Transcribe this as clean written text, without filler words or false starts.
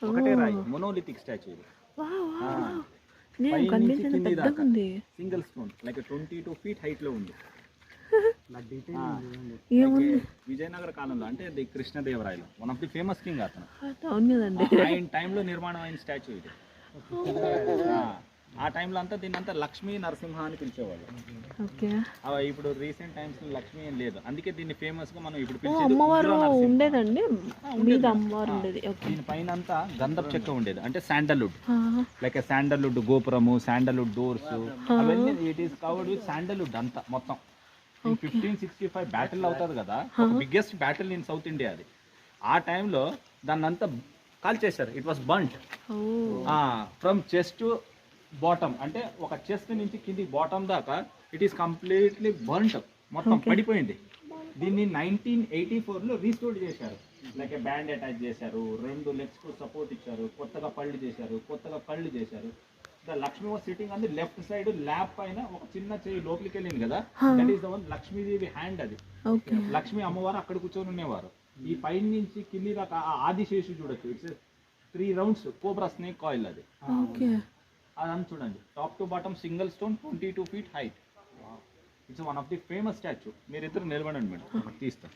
ఒకటే రాయి, monolithic statue ఇది. వావ్ వావ్ నేను కనిపించింది పెద్దగా ఉంది. Single stone like 22 feet height లో ఉంది. ఏముంది విజయనగర కాలంలో అంటే the Krishnadevarayalu one of the famous king అతను. అవును కదండి. ఆయన టైంలో నిర్మాణం అయిన స్టాచ్యూ ఇది. ఆ టైంలో అంతా దీన్ని అంతా లక్ష్మీ నరసింహ అని పిలిచేవాళ్ళు. ఓకే ఇప్పుడు రీసెంట్ టైమ్స్ లక్ష్మీ ఏం లేదు, అందుకే దీన్ని ఫేమస్ గా మనం ఇప్పుడు అమ్మవారు ఉండేదండి మీద అమ్మవారు ఉండేది. దీని పైన అంతా గంధపు చెక్క ఉండేది, అంటే శాండల్వుడ్, లైక్ శాండల్వుడ్ గోపురము, శాండల్వుడ్ డోర్స్, అవన్నీ it is covered with sandalwood అంతా మొత్తం. 1565 బ్యాటిల్ అవుతుంది కదా, biggest battle in South India అది. ఆ టైంలో దాన్ని అంతా కాల్ చేశారు. It was burnt from chest to bottom, అంటే ఒక చెస్ట్ నుంచి కింది బాటమ్ దాకా ఇట్ ఈస్ కంప్లీట్లీ బంట్, మొత్తం పడిపోయింది. దీన్ని 1984లో రీస్టోర్ చేశారు. లైక్ బ్యాండ్ అటాచ్ చేశారు, 2 legs కు సపోర్ట్ ఇచ్చారు, కొత్తగా పళ్ళు చేశారు, కొత్తగా కళ్ళు చేశారు. Lakshmi was sitting on the left side, lab పైన ఒక చిన్న చెయ్యి లోపలికి వెళ్ళింది కదా, that is the one Lakshmidevi hand అది. లక్ష్మీ అమ్మవారు అక్కడ కూర్చొని ఉండేవారు. ఈ పైన నుంచి కింది దాకా ఆదిశేషు చూడొచ్చు. It's 3 rounds cobra snake coil అది. అదని చూడండి, top to bottom single stone 22 feet height. It's one of the famous statue. మీరిద్దరు నిలబడండి మేడం, తీస్తాను.